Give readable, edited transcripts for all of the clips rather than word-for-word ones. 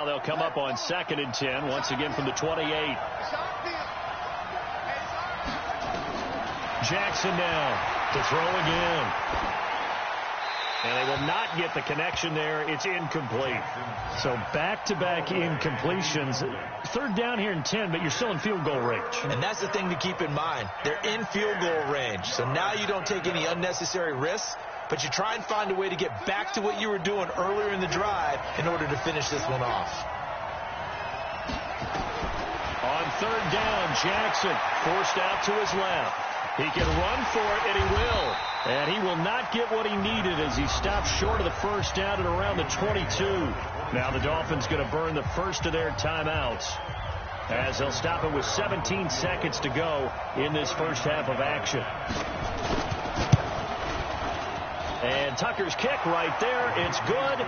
They'll come up on 2nd and 10, once again from the 28. Jackson now to throw again. And they will not get the connection there. It's incomplete. So back-to-back incompletions. 3rd down here and 10, but you're still in field goal range. And that's the thing to keep in mind. They're in field goal range. So now you don't take any unnecessary risks, but you try and find a way to get back to what you were doing earlier in the drive in order to finish this one off. On 3rd down, Jackson forced out to his left. He can run for it, and he will. And he will not get what he needed as he stops short of the 1st down at around the 22. Now the Dolphins going to burn the first of their timeouts as they'll stop it with 17 seconds to go in this first half of action. And Tucker's kick right there. It's good.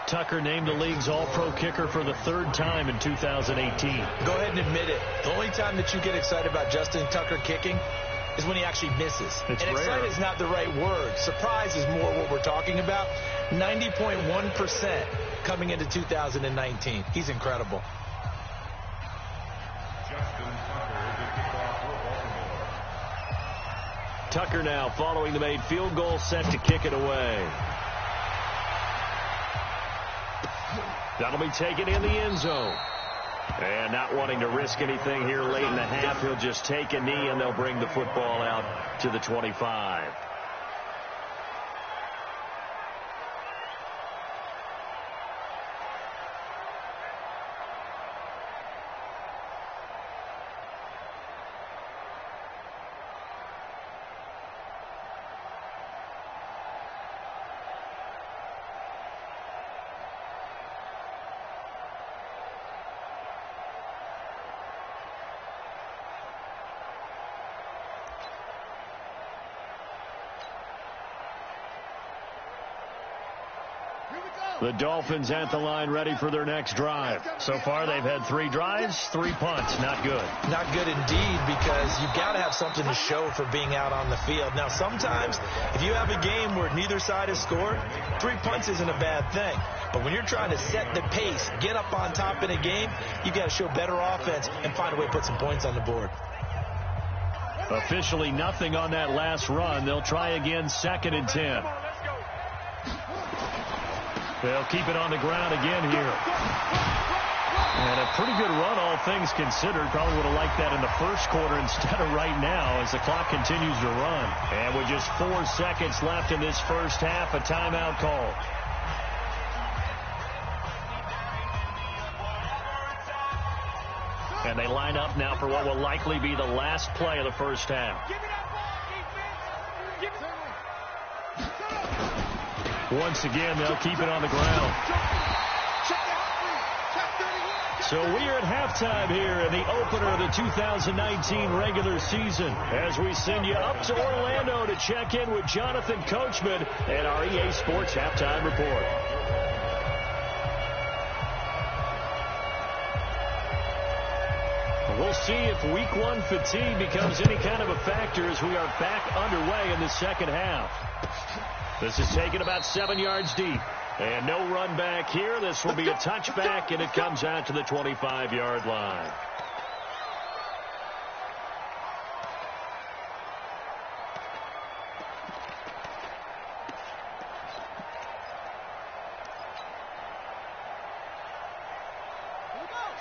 Tucker named the league's all-pro kicker for the 3rd time in 2018. Go ahead and admit it. The only time that you get excited about Justin Tucker kicking is when he actually misses. It's and rare. Excited is not the right word. Surprise is more what we're talking about. 90.1% coming into 2019. He's incredible. Tucker now following the made field goal, set to kick it away. That'll be taken in the end zone. And not wanting to risk anything here late in the half, he'll just take a knee and they'll bring the football out to the 25. The Dolphins at the line ready for their next drive. So far they've had 3 drives, 3 punts. Not good. Not good indeed, because you've got to have something to show for being out on the field. Now sometimes if you have a game where neither side has scored, 3 punts isn't a bad thing. But when you're trying to set the pace, get up on top in a game, you've got to show better offense and find a way to put some points on the board. Officially nothing on that last run. They'll try again 2nd and 10. They'll keep it on the ground again here. And a pretty good run, all things considered. Probably would have liked that in the first quarter instead of right now as the clock continues to run. And with just 4 seconds left in this first half, a timeout call. And they line up now for what will likely be the last play of the first half. Once again, they'll keep it on the ground. So we are at halftime here in the opener of the 2019 regular season as we send you up to Orlando to check in with Jonathan Coachman and our EA Sports Halftime Report. We'll see if week 1 fatigue becomes any kind of a factor as we are back underway in the second half. This is taken about 7 yards deep. And no run back here. This will be a touchback, and it comes out to the 25-yard line.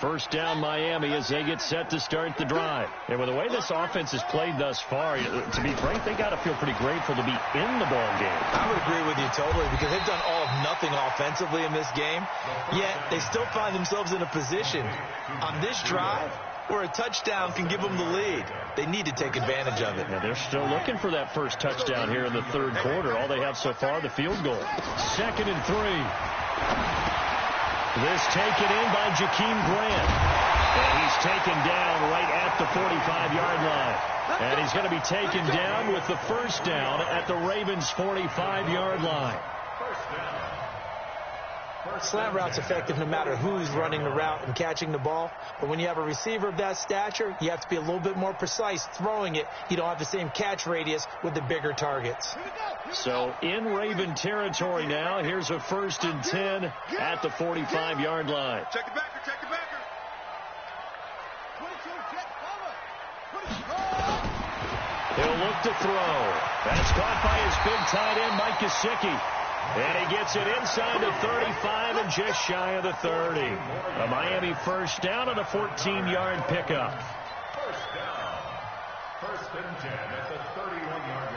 First down Miami as they get set to start the drive. And with the way this offense has played thus far, to be frank, they got to feel pretty grateful to be in the ball game. I would agree with you totally, because they've done all of nothing offensively in this game, yet they still find themselves in a position on this drive where a touchdown can give them the lead. They need to take advantage of it. Yeah, they're still looking for that first touchdown here in the third quarter. All they have so far, the field goal. 2nd and 3. This taken in by Jakeem Grant. And he's taken down right at the 45-yard line. And he's going to be taken down with the first down at the Ravens' 45-yard line. Slant route's effective no matter who's running the route and catching the ball. But when you have a receiver of that stature, you have to be a little bit more precise throwing it. You don't have the same catch radius with the bigger targets. So in Raven territory now, here's a 1st and 10 at the 45-yard line. Check the backer, check the backer. He'll look to throw. That's caught by his big tight end, Mike Gesicki. And he gets it inside the 35 and just shy of the 30. A Miami 1st down and a 14-yard pickup. 1st down. 1st and 10 at the 31-yard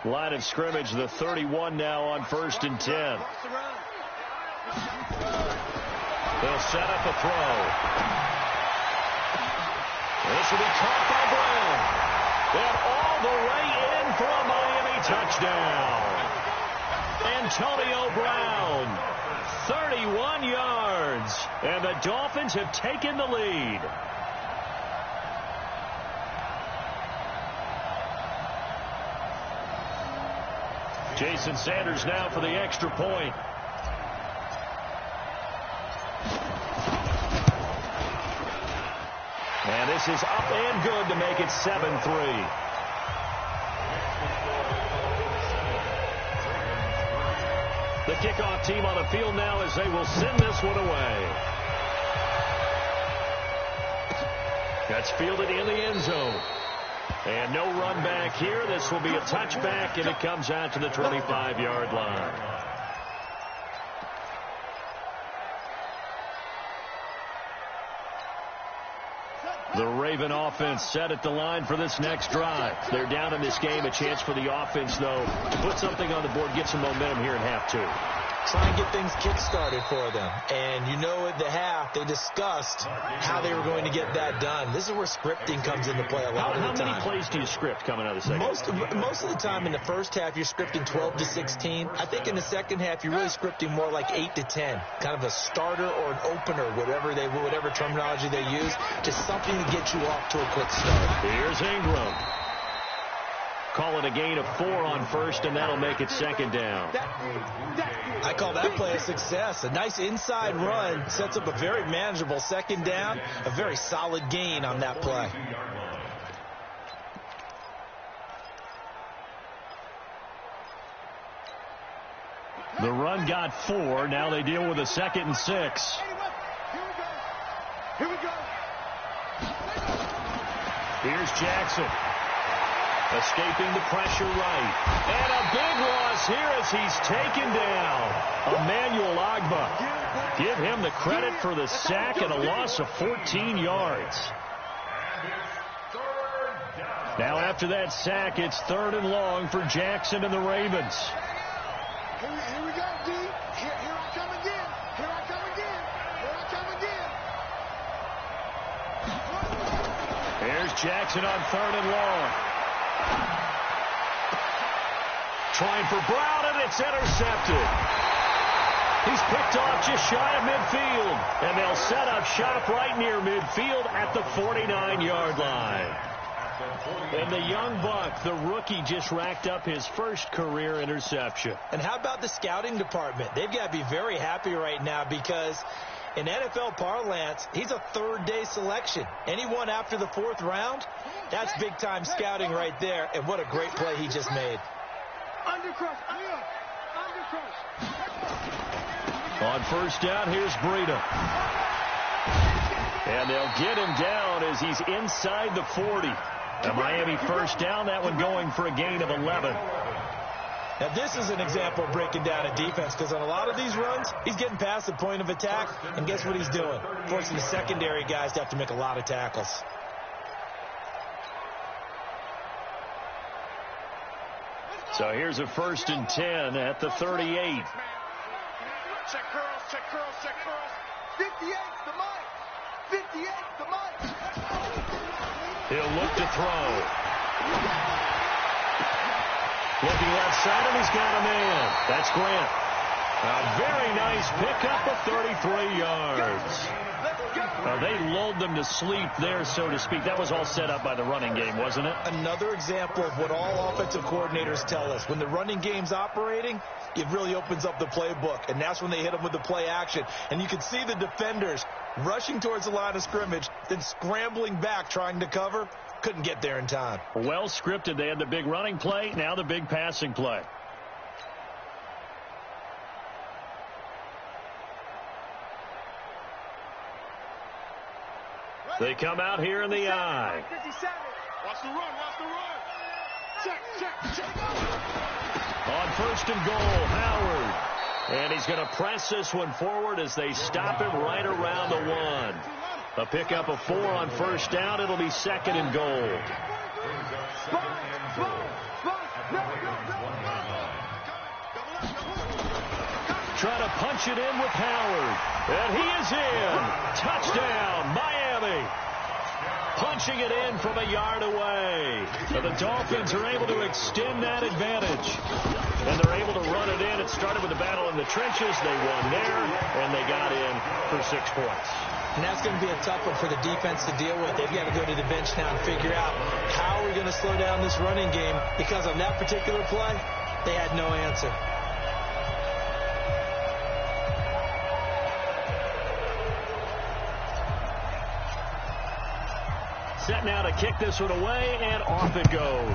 line. Line of scrimmage, the 31 now on 1st and 10. They'll set up a throw. This will be caught by Brown. And all the way in for a Miami touchdown. Antonio Brown, 31 yards. And the Dolphins have taken the lead. Jason Sanders now for the extra point. And this is up and good to make it 7-3. The kickoff team on the field now as they will send this one away. That's fielded in the end zone. And no run back here. This will be a touchback, and it comes out to the 25-yard line. The Raven offense set at the line for this next drive. They're down in this game. A chance for the offense, though, to put something on the board, get some momentum here in half two. Try and get things kick-started for them. And you know at the half, they discussed how they were going to get that done. This is where scripting comes into play a lot of the time. How many plays do you script coming out of the second half? Most of the time in the first half, you're scripting 12 to 16. I think in the second half, you're really scripting more like 8 to 10. Kind of a starter or an opener, whatever terminology they use, just something to get you off to a quick start. Here's Ingram. Call it a gain of 4 on 1st, and that'll make it 2nd down. I call that play a success. A nice inside run sets up a very manageable 2nd down. A very solid gain on that play. The run got 4. Now they deal with a 2nd and 6. Here we go. Here's Jackson. Escaping the pressure right. And a big loss here as he's taken down. Emmanuel Agba. Give him the credit for the sack and a loss of 14 yards. Now after that sack, it's 3rd and long for Jackson and the Ravens. Here we go, D. Here I come again. Here I come again. Here I come again. Here's Jackson on 3rd and long. Trying for Brown, and it's intercepted. He's picked off just shy of midfield, and they'll set up shop right near midfield at the 49-yard line. And the young buck, the rookie, just racked up his first career interception. And how about the scouting department? They've got to be very happy right now because in NFL parlance, he's a 3rd-day selection. Anyone after the 4th round, that's big-time scouting right there, and what a great play he just made. Undercrush. On 1st down, here's Breida. And they'll get him down as he's inside the 40. A Miami 1st down, that one going for a gain of 11. Now, this is an example of breaking down a defense because on a lot of these runs, he's getting past the point of attack, and guess what he's doing? Forcing the secondary guys to have to make a lot of tackles. So here's a 1st and 10 at the 38. Check curls, check curls, check curls. 58, the mic. 58, the mic. He'll look to throw. Looking left side, and he's got a man. That's Grant. A very nice pickup of 33 yards. Let's go. They lulled them to sleep there, so to speak. That was all set up by the running game, wasn't it? Another example of what all offensive coordinators tell us. When the running game's operating, it really opens up the playbook, and that's when they hit them with the play action. And you can see the defenders rushing towards the line of scrimmage, then scrambling back trying to cover. Couldn't get there in time. Well scripted. They had the big running play, now the big passing play. They come out here in the I. 57. Watch the run, watch the run. Check. On first and goal, Howard. And he's going to press this one forward as they stop him right around the 1. A pickup of 4 on first down. It'll be second and goal. Trying to punch it in with Howard. And he is in. Touchdown, Miami. Punching it in from a yard away. So the Dolphins are able to extend that advantage. And they're able to run it in. It started with a battle in the trenches. They won there, and they got in for 6 points. And that's going to be a tough one for the defense to deal with. They've got to go to the bench now and figure out how we're going to slow down this running game, because on that particular play, they had no answer. Set now to kick this one away, and off it goes.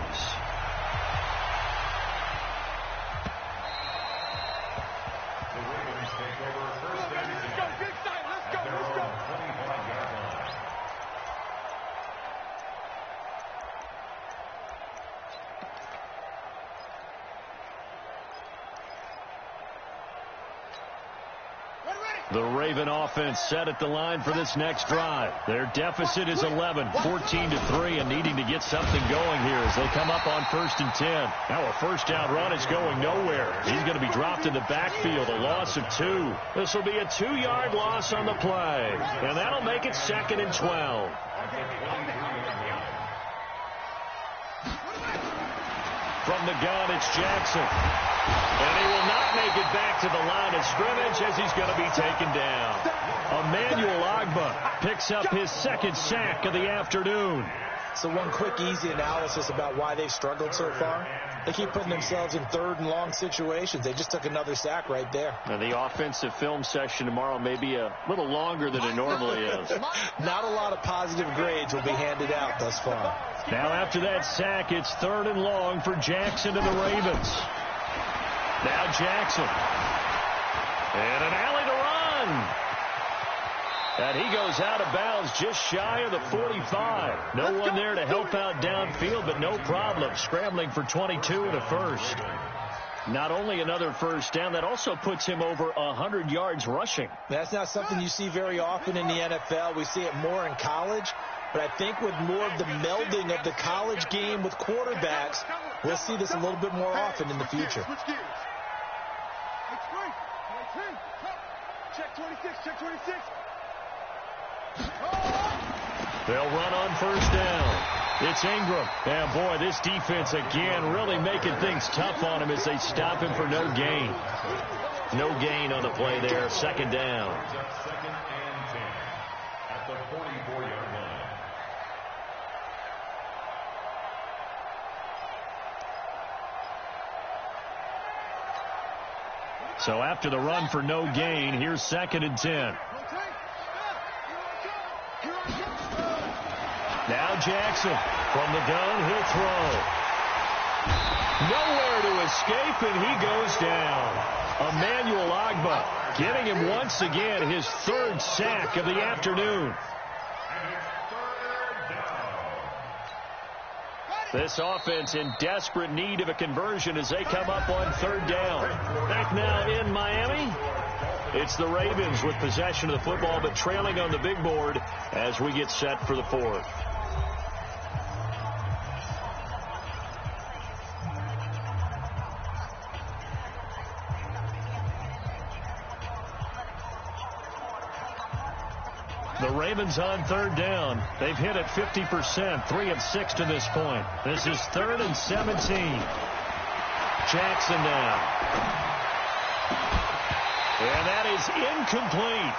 The Raven offense set at the line for this next drive. Their deficit is 11, 14-3, and needing to get something going here as they come up on 1st and 10. Now a first down run is going nowhere. He's going to be dropped in the backfield, a loss of 2. This will be a 2-yard loss on the play, and that'll make it 2nd and 12. From the gun, it's Jackson. And he will not make it back to the line of scrimmage as he's going to be taken down. Emmanuel Ogbah picks up his 2nd sack of the afternoon. So one quick, easy analysis about why they've struggled so far. They keep putting themselves in 3rd and long situations. They just took another sack right there. And the offensive film session tomorrow may be a little longer than it normally is. Not a lot of positive grades will be handed out thus far. Now after that sack, it's 3rd and long for Jackson and the Ravens. Now Jackson. And an alley to run. And he goes out of bounds just shy of the 45. No one there to help out downfield, but no problem. Scrambling for 22 and a first. Not only another first down, that also puts him over 100 yards rushing. That's not something you see very often in the NFL. We see it more in college. But I think with more of the melding of the college game with quarterbacks, we'll see this a little bit more often in the future. Check 26, check 26. They'll run on first down. It's Ingram. And boy, this defense again really making things tough on him as they stop him for no gain. No gain on the play there. 2nd down. 2nd and 10 at the 44-yard line. So after the run for no gain, here's 2nd and 10. Now Jackson from the gun, he'll throw. Nowhere to escape, and he goes down. Emmanuel Ogbah getting him once again his 3rd sack of the afternoon. This offense in desperate need of a conversion as they come up on 3rd down. Back now in Miami. It's the Ravens with possession of the football, but trailing on the big board as we get set for the 4th. The Ravens on 3rd down. They've hit it 50%, 3 of 6 to this point. This is 3rd and 17. Jackson now. And that is incomplete.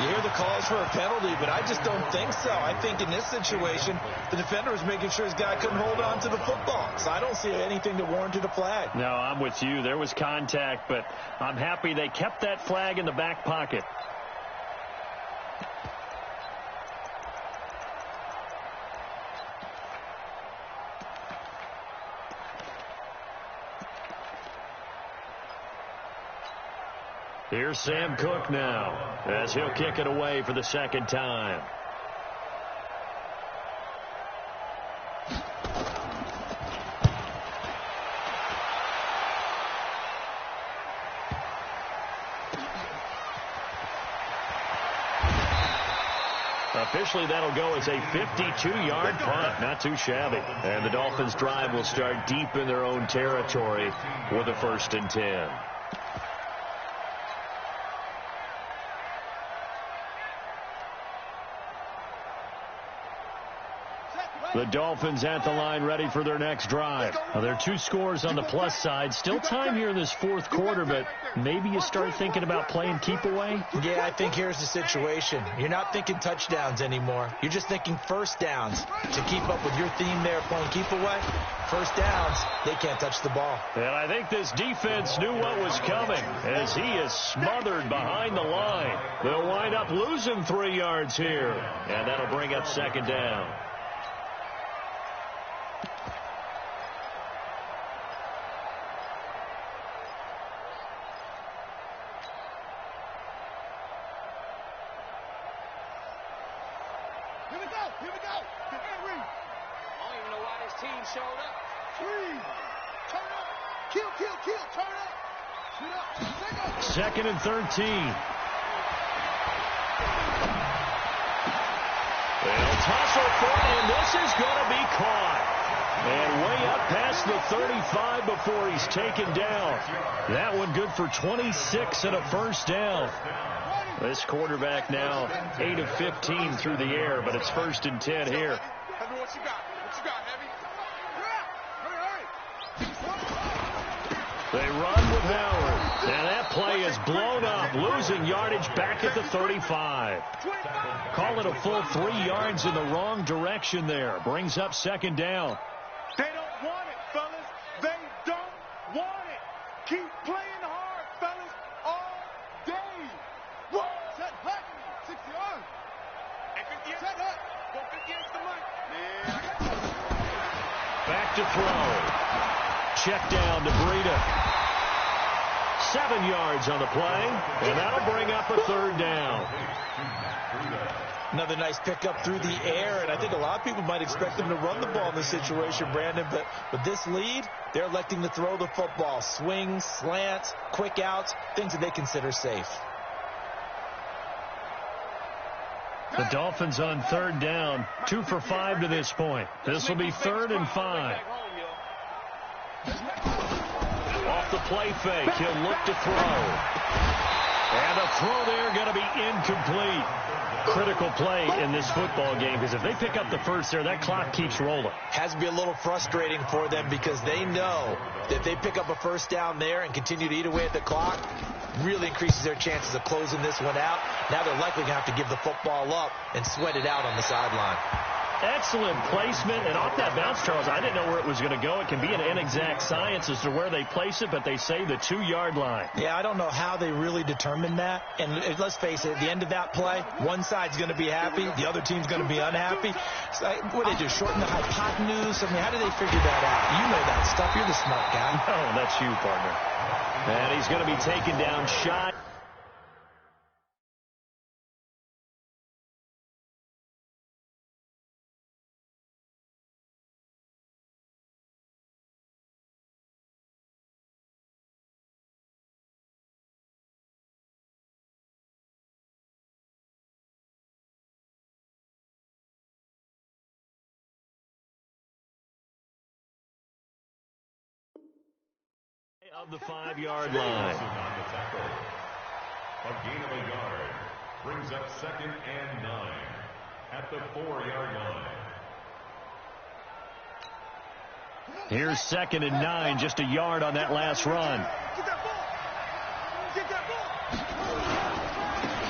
You hear the calls for a penalty, but I just don't think so. I think in this situation, the defender was making sure his guy couldn't hold on to the football. So I don't see anything that warranted a flag. No, I'm with you. There was contact, but I'm happy they kept that flag in the back pocket. Here's Sam Cook now, as he'll kick it away for the second time. Officially, that'll go as a 52-yard punt. Not too shabby. And the Dolphins' drive will start deep in their own territory with a 1st and 10. The Dolphins at the line ready for their next drive. Now, there are 2 scores on the plus side. Still time here in this 4th quarter, but maybe you start thinking about playing keep away? Yeah, I think here's the situation. You're not thinking touchdowns anymore. You're just thinking first downs. To keep up with your theme there, playing keep away, first downs, they can't touch the ball. And I think this defense knew what was coming as he is smothered behind the line. They'll wind up losing 3 yards here, and that'll bring up 2nd down. Second and 13. They'll tussle for it, and this is going to be caught. And way up past the 35 before he's taken down. That one good for 26 and a 1st down. This quarterback now 8 of 15 through the air, but it's 1st and 10 here. They run with Howard. And that play is blown up, losing yardage back at the 35. Call it a full 3 yards in the wrong direction there. Brings up 2nd down. They don't want it, fellas. They don't want it. Keep playing hard, fellas, all day. Whoa. Set hut, 6 yards. Set hut. Go 50 extra money. Back to throw. Check down to Breida. 7 yards on the play, and that'll bring up a 3rd down. Another nice pickup through the air, and I think a lot of people might expect them to run the ball in this situation, Brandon, but with this lead, they're electing to throw the football. Swings, slants, quick outs, things that they consider safe. The Dolphins on 3rd down, 2 for 5 to this point. This will be 3rd and 5. Off the play fake, he'll look to throw. And a throw there going to be incomplete. Critical play in this football game, because if they pick up the first there, that clock keeps rolling. Has to be a little frustrating for them because they know that if they pick up a 1st down there and continue to eat away at the clock, really increases their chances of closing this one out. Now they're likely going to have to give the football up and sweat it out on the sideline. Excellent placement, and off that bounce, Charles, I didn't know where it was going to go. It can be an inexact science as to where they place it, but they say the 2-yard line. Yeah, I don't know how they really determine that. And let's face it, at the end of that play, one side's going to be happy, the other team's going to be unhappy. So, what do they do, shorten the hypotenuse? I mean, how do they figure that out? You know that stuff. You're the smart guy. No, that's you, partner. And he's going to be taken down shy. Of the 5-yard line. A gain of a yard brings up 2nd and 9 at the 4-yard line. Here's 2nd and 9, just a yard on that last run. Get that ball. Get that ball.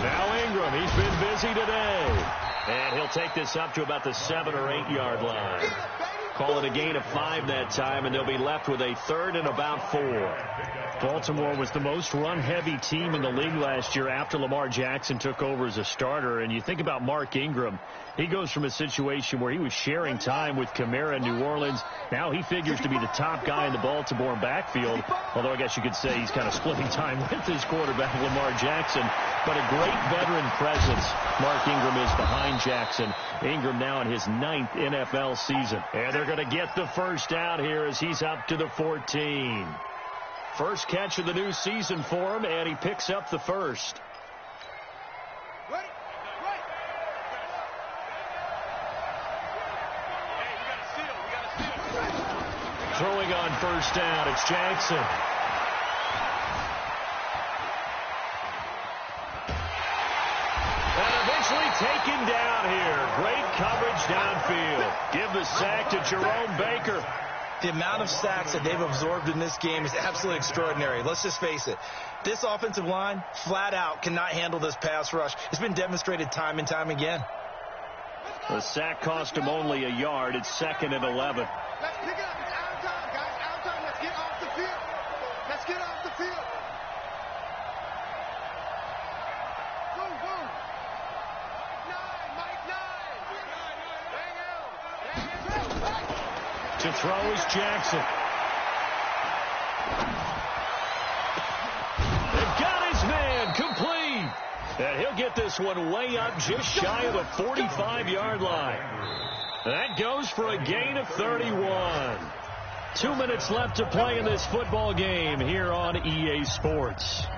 Now Ingram, He's been busy today. And he'll take this up to about the 7 or 8 yard line. Call it a gain of 5 that time, and they'll be left with a 3rd and about 4. Baltimore was the most run-heavy team in the league last year after Lamar Jackson took over as a starter. And you think about Mark Ingram. He goes from a situation where he was sharing time with Kamara in New Orleans. Now he figures to be the top guy in the Baltimore backfield, although I guess you could say he's kind of splitting time with his quarterback, Lamar Jackson. But a great veteran presence Mark Ingram is behind Jackson. Ingram now in his 9th NFL season. And they're going to get the first down here as he's up to the 14. First catch of the new season for him, and he picks up the first. Throwing on first down, it's Jackson. And eventually taken down here. Great coverage downfield. Give the sack to Jerome Baker. The amount of sacks that they've absorbed in this game is absolutely extraordinary. Let's just face it. This offensive line, flat out, cannot handle this pass rush. It's been demonstrated time and time again. The sack cost him only a yard. It's 2nd and 11. Let's pick it up. It's out of time, guys. Out of time. Let's get off the field. Let's get off the field. Boom, boom. 9, Mike, 9. To throw is Jackson. They've got his man complete. And he'll get this one way up just shy of the 45-yard line. That goes for a gain of 31. 2 minutes left to play in this football game here on EA Sports.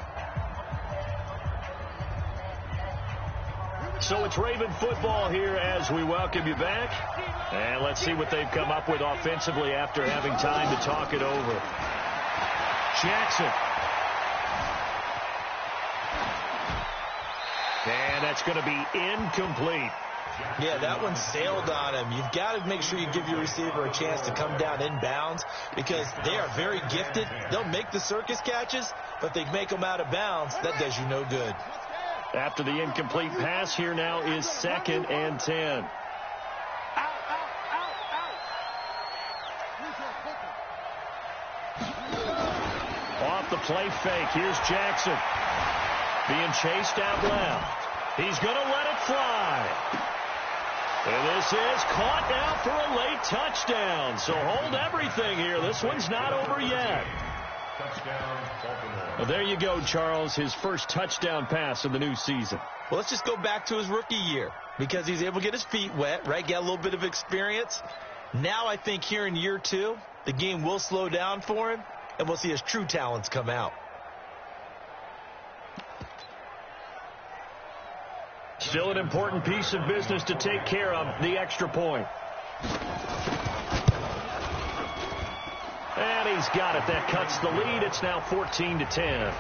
So it's Raven football here as we welcome you back. And let's see what they've come up with offensively after having time to talk it over. Jackson. And that's going to be incomplete. Yeah, that one sailed on him. You've got to make sure you give your receiver a chance to come down inbounds because they are very gifted. They'll make the circus catches, but they make them out of bounds. That does you no good. After the incomplete pass, here now is 2nd and 10. Off the play fake, here's Jackson. Being chased out left. He's going to let it fly. And this is caught now for a late touchdown. So hold everything here. This one's not over yet. Well, there you go, Charles. His first touchdown pass of the new season. Well, let's just go back to his rookie year because he's able to get his feet wet, right? Get a little bit of experience. Now I think here in year 2, the game will slow down for him, and we'll see his true talents come out. Still an important piece of business to take care of, the extra point. And he's got it. That cuts the lead. It's now 14-10.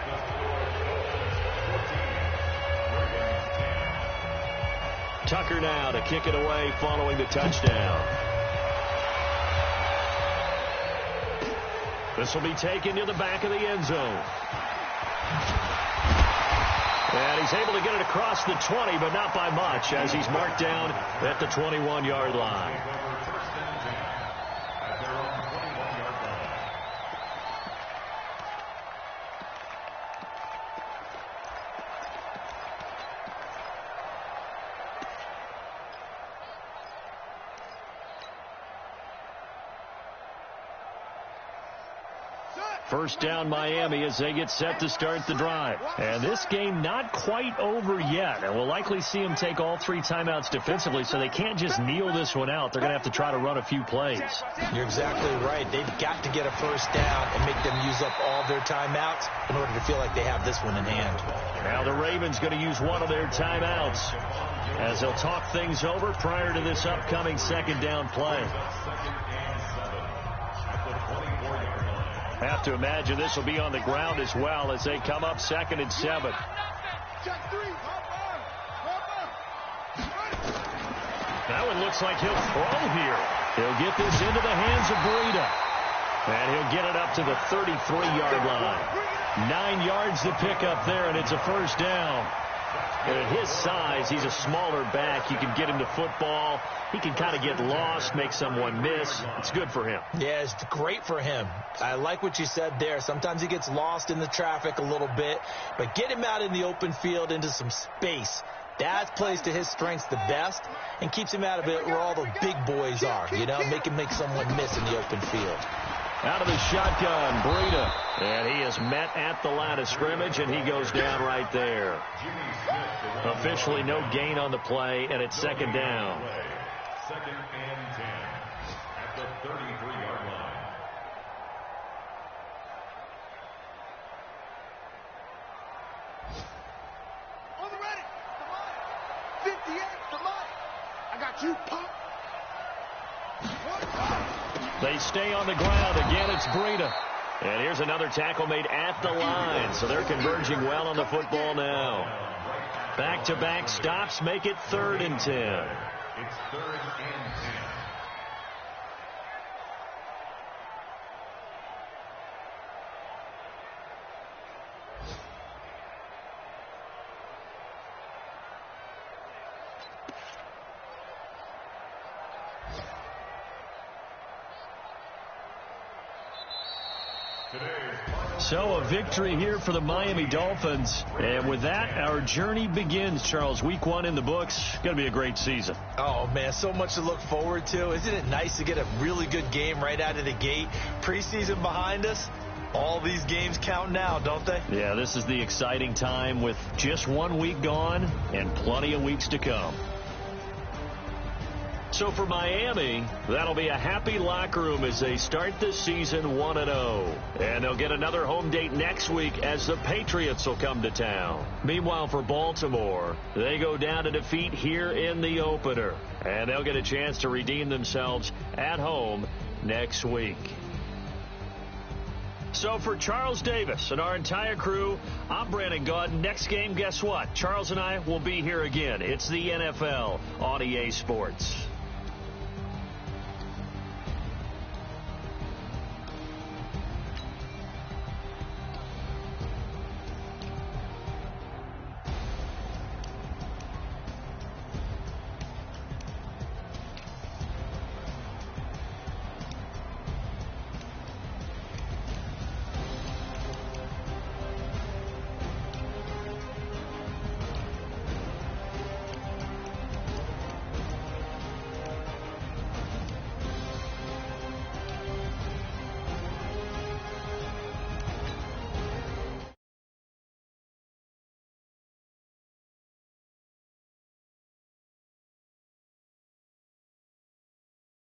Tucker now to kick it away following the touchdown. This will be taken to the back of the end zone. And he's able to get it across the 20, but not by much, as he's marked down at the 21-yard line. First down Miami as they get set to start the drive. And this game not quite over yet. And we'll likely see them take all 3 timeouts defensively, so they can't just kneel this one out. They're going to have to try to run a few plays. You're exactly right. They've got to get a first down and make them use up all their timeouts in order to feel like they have this one in hand. Now the Ravens going to use one of their timeouts as they'll talk things over prior to this upcoming second down play. Have to imagine this will be on the ground as well as they come up 2nd and 7. That one looks like he'll throw here. He'll get this into the hands of Breida. And he'll get it up to the 33-yard line. 9 yards to pick up there, and it's a first down. And at his size, he's a smaller back. You can get him to football. He can kind of get lost, make someone miss. It's good for him. Yeah, it's great for him. I like what you said there. Sometimes he gets lost in the traffic a little bit, but get him out in the open field into some space. That plays to his strengths the best and keeps him out of it where all the big boys are, you know, make him make someone miss in the open field. Out of the shotgun, Breida. And he is met at the line of scrimmage, and he goes down right there. Officially no gain on the play, and it's second down. Second and 10 at the 33-yard line. On the ready. Come on. 58, come on. I got you, punk. They stay on the ground. Again, it's Breida. And here's another tackle made at the line. So they're converging well on the football now. Back-to-back stops make it 3rd and 10. It's 3rd and 10. So a victory here for the Miami Dolphins. And with that, our journey begins, Charles. Week 1 in the books. Going to be a great season. Oh, man, so much to look forward to. Isn't it nice to get a really good game right out of the gate? Preseason behind us. All these games count now, don't they? Yeah, this is the exciting time with just 1 week gone and plenty of weeks to come. So for Miami, that'll be a happy locker room as they start the season 1-0. And they'll get another home date next week as the Patriots will come to town. Meanwhile, for Baltimore, they go down to defeat here in the opener. And they'll get a chance to redeem themselves at home next week. So for Charles Davis and our entire crew, I'm Brandon Gaudin. Next game, guess what? Charles and I will be here again. It's the NFL on EA Sports.